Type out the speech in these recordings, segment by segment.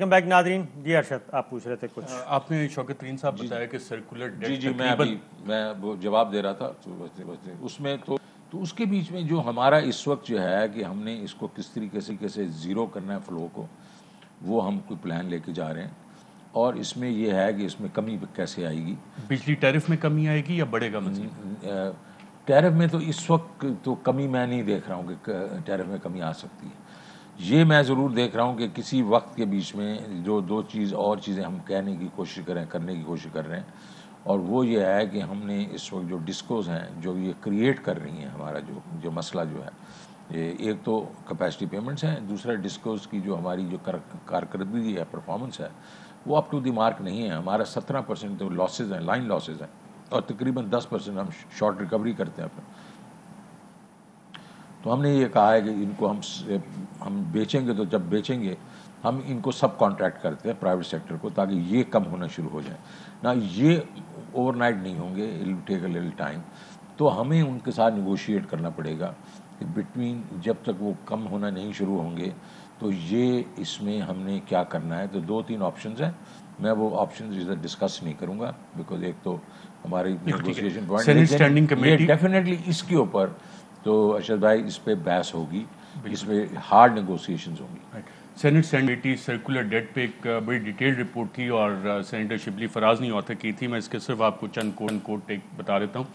Welcome back ناظرین. جی ارشد آپ پوچھ رہے تھے کچھ. آپ نے شوکت ترین صاحب بتایا کہ سرکولر ڈیٹ. جی میں وہ جواب دے رہا تھا اس میں تو اس کے بیچ میں جو ہمارا اس وقت جو ہے کہ ہم نے اس کو کس طریقے سے زیرو کرنا ہے فلو کو, وہ ہم کوئی پلان لے کے جا رہے ہیں. اور اس میں یہ ہے کہ اس میں کمی کیسے آئے گی. بجلی ٹیرف میں کمی آئے گی یا بڑھے گا مزید؟ ٹیرف میں تو اس وقت تو کمی میں نہیں دیکھ رہا ہوں کہ ٹیرف میں کمی آ سکتی ہے. یہ میں ضرور دیکھ رہا ہوں کہ کسی وقت کے بیچ میں جو دو چیزیں ہم کرنے کی کوشش کر رہے ہیں, اور وہ یہ ہے کہ ہم نے اس وقت جو ڈسکوز ہیں جو یہ کریٹ کر رہی ہیں ہمارا جو مسئلہ جو ہے, ایک تو کیپیسٹی پیمنٹس ہیں, دوسرا ڈسکوز کی جو ہماری جو کارکردگی ہے, پرفارمنس ہے, وہ اپ ٹو دی مارک نہیں ہے. ہمارا 17% تو لاسز ہیں, لائن لاسز ہیں, اور تقریباً 10% ہم شارٹ ریکوری کرتے ہیں اپنا. تو ہم نے یہ کہا ہے کہ ان کو ہم بیچیں گے, تو جب بیچیں گے ہم ان کو سب کانٹریکٹ کرتے ہیں پرائیویٹ سیکٹر کو, تاکہ یہ کم ہونا شروع ہو جائے نا. یہ اوور نائٹ نہیں ہوں گے, it will take a little time. تو ہمیں ان کے ساتھ نیگوشیٹ کرنا پڑے گا کہ بٹوین جب تک وہ کم ہونا نہیں شروع ہوں گے تو یہ اس میں ہم نے کیا کرنا ہے. تو 2-3 آپشنز ہیں, میں وہ آپشنز ڈسکس نہیں کروں گا بیکاز ایک تو ہماری نیگوشیشن پوائنٹ ڈیفینیٹلی اس کے اوپر تو ارشد بھائی اس پہ بحث ہوگی, اس پہ ہارڈ نیگوسیشنز ہوں گی. سینٹ کمیٹی سرکولر ڈیٹ پہ ایک بڑی ڈیٹیل رپورٹ تھی اور سینیٹر شبلی فراز نے آتھر کی تھی. میں اس کے صرف آپ کو چند کوٹ بتا دیتا ہوں.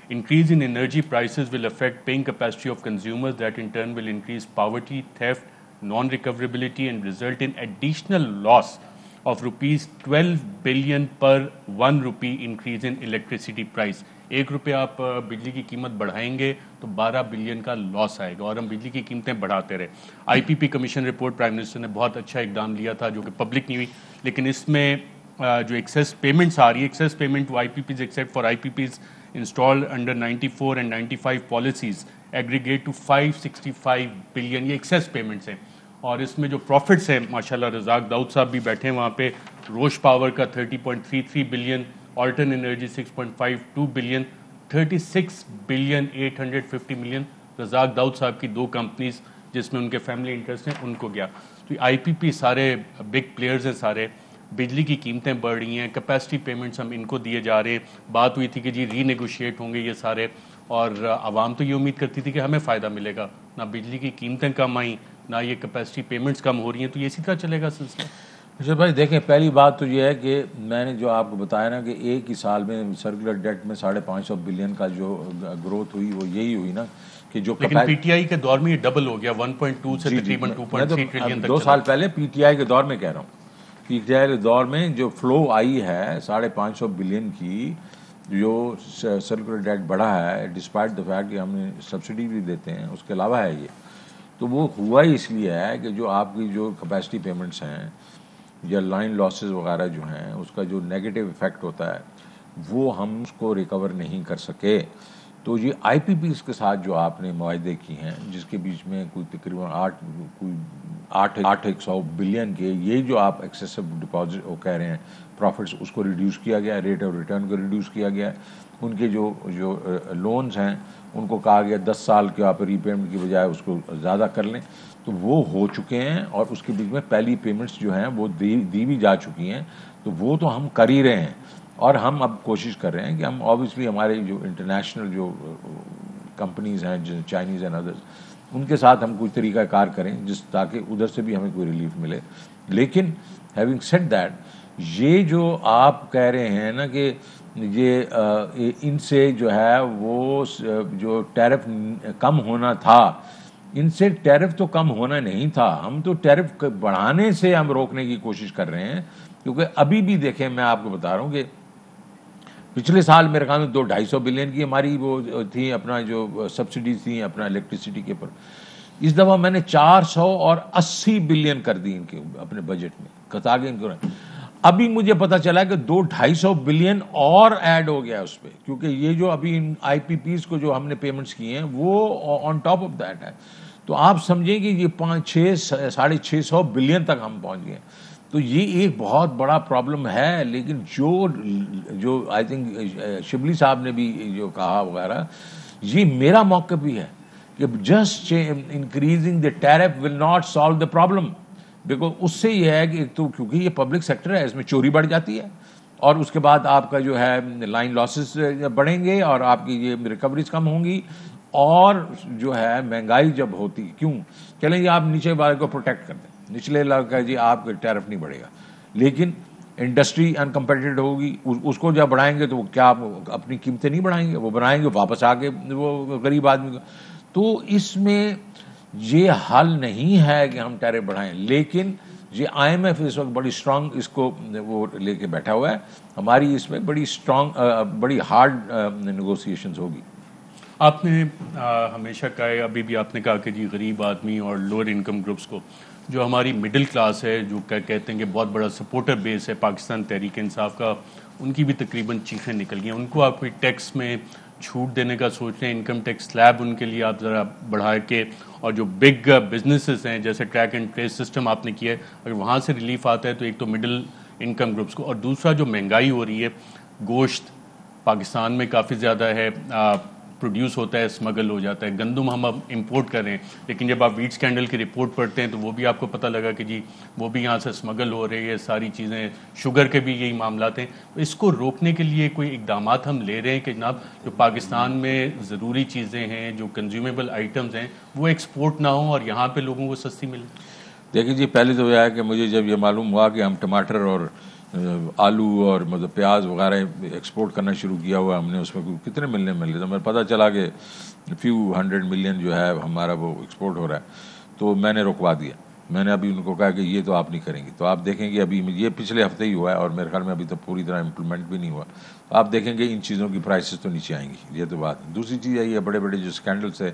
Increase in energy prices will affect paying capacity of consumers that in turn will increase poverty, theft, non recoverability and result in additional loss of rupees 12 billion per 1 rupee increase in electricity price. 1 روپے آپ بجلی کی قیمت بڑھائیں گے تو 12 billion کا لاس آئے گا, اور ہم بجلی کی قیمتیں بڑھاتے رہے. آئی پی پی کمیشن رپورٹ پرائم منسٹر نے بہت اچھا اقدام لیا تھا جو کہ پبلک نہیں ہوئی, لیکن اس میں جو ایکسیس پیمنٹس آ رہی ہے, access payment to I P Ps except for I P Ps installed under 94 and 95 policies aggregate to 565 billion. یہ ایکسیس پیمنٹس ہیں, اور اس میں جو پروفٹس ہیں ماشاءاللہ رزاق داؤد صاحب بھی بیٹھے ہیں وہاں پہ, روش پاور کا 30.33 billion, Altern energy 6.52 billion, 36 billion 850 million Razak Dawood صاحب کی 2 کمپنیز جس میں ان کے فیملی انٹرسٹ ہیں ان کو گیا. تو آئی پی پی سارے بگ پلیئرز ہیں سارے. بجلی کی قیمتیں بڑھ رہی ہیں, کیپیسٹی پیمنٹس ہم ان کو دیے جا رہے ہیں. بات ہوئی تھی کہ جی ری نیگوشیٹ ہوں گے یہ سارے, اور عوام تو یہ امید کرتی تھی کہ ہمیں فائدہ ملے گا. نہ بجلی کی قیمتیں کم آئیں, نہ یہ کیپیسٹی پیمنٹس کم ہو رہی ہیں, تو یہ اسی طرح چلے گا سلسلہ. اچھا بھائی دیکھیں, پہلی بات تو یہ ہے کہ میں نے جو آپ کو بتایا نا کہ ایک ہی سال میں سرکولر ڈیٹ میں 550 بلین کا جو گروتھ ہوئی وہ یہی ہوئی نا کہ جو لیکن پی ٹی آئی کے دور میں یہ ڈبل ہو گیا 1.2 سے تقریباً 2.3 ٹریلین تک. 2 سال پہلے پی ٹی آئی کے دور میں کہہ رہا ہوں, پی ٹی آئی کے دور میں جو فلو آئی ہے 550 بلین کی, جو سرکولر ڈیٹ بڑھا ہے ڈسپائٹ دا فیکٹ کہ ہم نے سبسڈی بھی دیتے ہیں, اس کے علاوہ ہے یہ, تو وہ ہوا ہی اس لیے ہے کہ جو آپ کی جو کیپیسٹی پیمنٹس ہیں یا لائن لاسز وغیرہ جو ہیں اس کا جو نیگیٹو ایفیکٹ ہوتا ہے وہ ہم اس کو ریکور نہیں کر سکے. تو یہ آئی پی پیز کے ساتھ جو آپ نے معاہدے کی ہیں جس کے بیچ میں کوئی تقریباً 800 بلین کے یہ جو آپ ایکسیسو ڈپازٹ وہ کہہ رہے ہیں پروفٹس, اس کو ریڈیوس کیا گیا, ریٹ آف ریٹرن کو ریڈیوس کیا گیا. ان کے جو لونز ہیں ان کو کہا گیا 10 سال کے آپ ری پیمنٹ کی بجائے اس کو زیادہ کر لیں, تو وہ ہو چکے ہیں. اور اس کے بیچ میں پہلی پیمنٹس جو ہیں وہ دی بھی جا چکی ہیں, تو وہ تو ہم کر ہی رہے ہیں. اور ہم اب کوشش کر رہے ہیں کہ ہم آبویسلی ہمارے جو انٹرنیشنل جو کمپنیز ہیں چائنیز اینڈ ادرس, ان کے ساتھ ہم کوئی طریقہ کار کریں جس تاکہ ادھر سے بھی ہمیں کوئی ریلیف ملے. لیکن ہیونگ سیڈ دیٹ, یہ جو آپ کہہ رہے ہیں نا کہ یہ ان سے جو ہے وہ جو ٹیرف کم ہونا تھا, ان سے ٹیرف تو کم ہونا نہیں تھا, ہم تو ٹیرف بڑھانے سے ہم روکنے کی کوشش کر رہے ہیں. کیونکہ ابھی بھی دیکھیں میں آپ کو بتا رہا ہوں کہ پچھلے سال میرے خیال میں 200-250 بلین کی ہماری وہ تھی اپنا جو سبسڈیز تھیں اپنا الیکٹریسٹی کے اوپر. اس دفعہ میں نے 480 بلین کر دی ان کے اپنے بجٹ میں تاکہ ان کو. ابھی مجھے پتا چلا کہ 200-250 بلین اور ایڈ ہو گیا اس پہ, کیونکہ یہ جو ابھی آئی پی پیز کو جو ہم نے پیمنٹس کی ہیں وہ آن ٹاپ آف دیٹ ہے. تو آپ سمجھیں کہ یہ 600 بلین تک ہم پہنچ گئے. تو یہ ایک بہت بڑا پرابلم ہے. لیکن جو آئی تھنک شبلی صاحب نے بھی جو کہا وغیرہ, یہ میرا موقف بھی ہے کہ just increasing the tariff will not solve the problem. Because اس سے یہ ہے کہ ایک تو کیونکہ یہ پبلک سیکٹر ہے، اس میں چوری بڑھ جاتی ہے، اور اس کے بعد آپ کا جو ہے لائن لاسز بڑھیں گے اور آپ کی یہ ریکوریز کم ہوں گی، اور جو ہے مہنگائی جب ہوتی، کیوں چلیں جی آپ نیچے والے کو پروٹیکٹ کر دیں، نچلے علاقے کا جی آپ کا ٹیرف نہیں بڑھے گا، لیکن انڈسٹری انکمپیٹیٹو ہوگی، اس کو جب بڑھائیں گے تو کیا آپ اپنی قیمتیں نہیں بڑھائیں گے، وہ بڑھائیں گے واپس آ کے وہ غریب آدمی کو. تو اس میں یہ حل نہیں ہے کہ ہم ٹیرف بڑھائیں، لیکن یہ آئی ایم ایف اس وقت بڑی اسٹرانگ اس کو وہ لے کے بیٹھا ہوا ہے، ہماری اس میں بڑی اسٹرانگ بڑی ہارڈ نیگوسیشنز ہوگی. آپ نے ہمیشہ کہا ہے، ابھی بھی آپ نے کہا کہ جی غریب آدمی اور لوور انکم گروپس کو، جو ہماری مڈل کلاس ہے، جو کہتے ہیں کہ بہت بڑا سپورٹر بیس ہے پاکستان تحریک انصاف کا، ان کی بھی تقریباً چیخیں نکل گئی ہیں. ان کو آپ کوئی ٹیکس میں چھوٹ دینے کا سوچ رہے ہیں، انکم ٹیکس سلیب ان کے لیے آپ ذرا بڑھا کے، اور جو بگ بزنسز ہیں جیسے ٹریک اینڈ ٹریس سسٹم آپ نے کیا ہے، اگر وہاں سے ریلیف آتا ہے تو ایک تو مڈل انکم گروپس کو، اور دوسرا جو مہنگائی ہو رہی ہے، گوشت پاکستان میں کافی زیادہ ہے، پروڈیوس ہوتا ہے، اسمگل ہو جاتا ہے، گندم ہم اب امپورٹ کر رہے ہیں، لیکن جب آپ ویٹ اسکینڈل کی رپورٹ پڑھتے ہیں تو وہ بھی آپ کو پتہ لگا کہ جی وہ بھی یہاں سے اسمگل ہو رہی ہے، ساری چیزیں، شوگر کے بھی یہی معاملات ہیں. تو اس کو روکنے کے لیے کوئی اقدامات ہم لے رہے ہیں کہ جناب جو پاکستان میں ضروری چیزیں ہیں، جو کنزیومیبل آئٹمز ہیں، وہ ایکسپورٹ نہ ہوں اور یہاں پہ لوگوں کو سستی ملے؟ دیکھیں جی، پہلے تو یہ ہے کہ مجھے جب یہ معلوم ہوا کہ ہم ٹماٹر اور آلو اور مطلب پیاز وغیرہ ایکسپورٹ کرنا شروع کیا ہوا، ہم نے اس میں کتنے ملنے ملے تو مجھے پتہ چلا کہ فیو 100 ملین جو ہے ہمارا وہ ایکسپورٹ ہو رہا ہے، تو میں نے رکوا دیا. میں نے ابھی ان کو کہا کہ یہ تو آپ نہیں کریں گے. تو آپ دیکھیں گے ابھی یہ پچھلے ہفتے ہی ہوا ہے اور میرے خیال میں ابھی تو پوری طرح امپلیمنٹ بھی نہیں ہوا. تو آپ دیکھیں گے ان چیزوں کی پرائسز تو نیچے آئیں گی، یہ تو بات ہے. دوسری چیز ہے یہ بڑے بڑے جو اسکینڈلس ہے،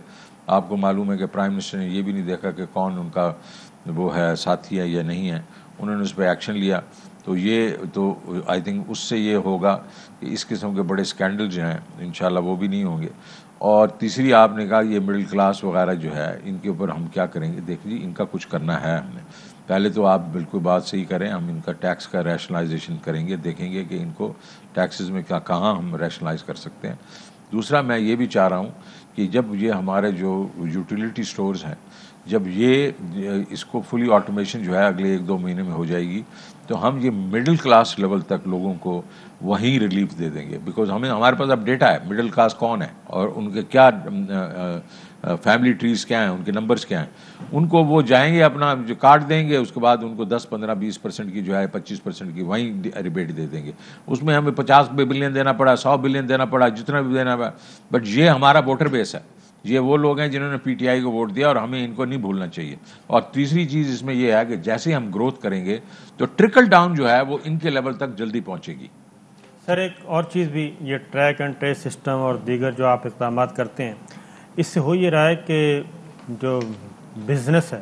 آپ کو معلوم ہے کہ پرائم منسٹر نے یہ بھی نہیں دیکھا کہ کون ان کا وہ ہے ساتھی ہے یا نہیں ہے، انہوں نے اس پہ ایکشن لیا. تو یہ تو آئی تھنک اس سے یہ ہوگا کہ اس قسم کے بڑے اسکینڈل جو ہیں انشاءاللہ وہ بھی نہیں ہوں گے. اور تیسری آپ نے کہا یہ مڈل کلاس وغیرہ جو ہے ان کے اوپر ہم کیا کریں گے. دیکھ جی ان کا کچھ کرنا ہے ہم نے. پہلے تو آپ بالکل بات صحیح کریں، ہم ان کا ٹیکس کا ریشنلائزیشن کریں گے، دیکھیں گے کہ ان کو ٹیکسز میں کہاں ہم ریشنلائز کر سکتے ہیں. دوسرا میں یہ بھی چاہ رہا ہوں کہ جب یہ ہمارے جو یوٹیلیٹی سٹورز ہیں، جب یہ اس کو فلی آٹومیشن جو ہے اگلے 1-2 مہینے میں ہو جائے گی، تو ہم یہ مڈل کلاس لیول تک لوگوں کو وہیں ریلیف دے دیں گے. بیکاز ہمارے پاس اب ڈیٹا ہے مڈل کلاس کون ہے اور ان کے کیا فیملی ٹریز کیا ہیں، ان کے نمبرز کیا ہیں. ان کو وہ جائیں گے اپنا جو کارڈ دیں گے، اس کے بعد ان کو 10-15-20% کی جو ہے 25% کی وہیں ریبیٹ دے دیں گے. اس میں ہمیں 50 بلین دینا پڑا، 100 بلین دینا پڑا، جتنا بھی دینا پڑا، بٹ یہ ہمارا ووٹر بیس ہے. یہ وہ لوگ ہیں جنہوں نے پی ٹی آئی کو ووٹ دیا اور ہمیں ان کو نہیں بھولنا چاہیے. اور تیسری چیز اس میں یہ ہے کہ جیسے ہم گروتھ کریں گے تو ٹرکل ڈاؤن جو ہے وہ ان کے لیول تک جلدی پہنچے گی. سر ایک اور چیز بھی، یہ ٹریک اینڈ ٹریس سسٹم اور دیگر جو آپ اقدامات کرتے ہیں، اس سے ہو یہ رہا ہے کہ جو بزنس ہے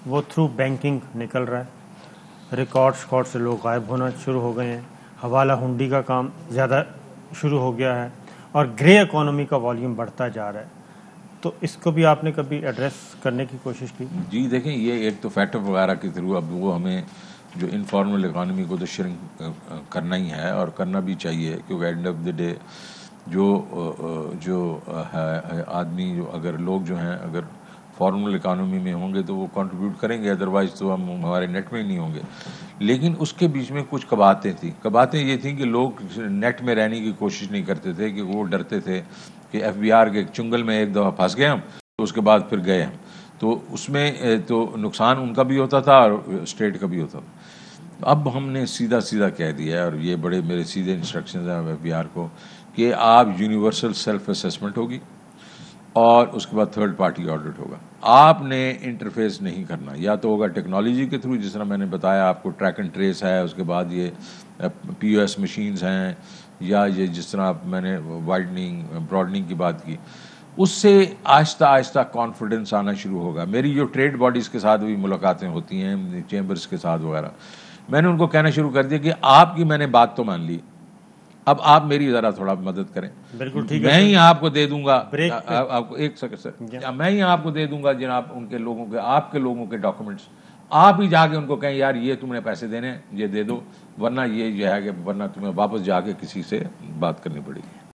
وہ تھرو بینکنگ نکل رہا ہے، ریکارڈ سے لوگ غائب ہونا شروع ہو گئے ہیں، حوالہ ہنڈی کا کام زیادہ شروع ہو گیا ہے، اور گرے اکانومی کا والیوم بڑھتا جا رہا ہے. تو اس کو بھی آپ نے کبھی ایڈریس کرنے کی کوشش کی؟ جی دیکھیں، یہ ایک تو فیٹ اپ وغیرہ کے تھرو اب وہ ہمیں جو انفارمل اکانومی کو تو شرنک کرنا ہی ہے اور کرنا بھی چاہیے، کیونکہ اینڈ آف دی ڈے جو ہے آدمی، جو اگر لوگ جو ہیں اگر فارمل اکانومی میں ہوں گے تو وہ کنٹریبیوٹ کریں گے، ادروائز تو ہم ہمارے نیٹ میں ہی نہیں ہوں گے. لیکن اس کے بیچ میں کچھ قباہتیں تھیں. قباہتیں یہ تھیں کہ لوگ نیٹ میں رہنے کی کوشش نہیں کرتے تھے، کہ وہ ڈرتے تھے کہ ایف بی آر کے چنگل میں ایک دفعہ پھنس گئے ہم تو اس کے بعد پھر گئے ہم، تو اس میں تو نقصان ان کا بھی ہوتا تھا اور اسٹیٹ کا بھی ہوتا تھا. اب ہم نے سیدھا کہہ دیا ہے، اور یہ بڑے میرے سیدھے انسٹرکشنز ہیں ایف بی آر کو، کہ آپ یونیورسل سیلف اسیسمنٹ ہوگی اور اس کے بعد تھرڈ پارٹی آڈٹ ہوگا. آپ نے انٹرفیس نہیں کرنا، یا تو ہوگا ٹیکنالوجی کے تھرو، جس طرح میں نے بتایا آپ کو ٹریک اینڈ ٹریس ہے، اس کے بعد یہ پی او ایس مشینز ہیں، یا یہ جس طرح میں نے وائڈننگ براڈننگ کی بات کی، اس سے آہستہ آہستہ کانفیڈنس آنا شروع ہوگا. میری جو ٹریڈ باڈیز کے ساتھ بھی ملاقاتیں ہوتی ہیں، چیمبرز کے ساتھ وغیرہ، میں نے ان کو کہنا شروع کر دیا کہ آپ کی میں نے بات تو مان لی، اب آپ میری ذرا تھوڑا مدد کریں. بالکل ٹھیک ہے. میں ہی آپ کو دے دوں گا، آپ کو ایک سیکنڈ سر، میں ہی آپ کو دے دوں گا جناب ان کے لوگوں کے، آپ کے لوگوں کے ڈاکومنٹس. آپ ہی جا کے ان کو کہیں یار یہ تم نے پیسے دینے ہیں، یہ دے دو، ورنہ یہ ہے کہ ورنہ تمہیں واپس جا کے کسی سے بات کرنی پڑے گی.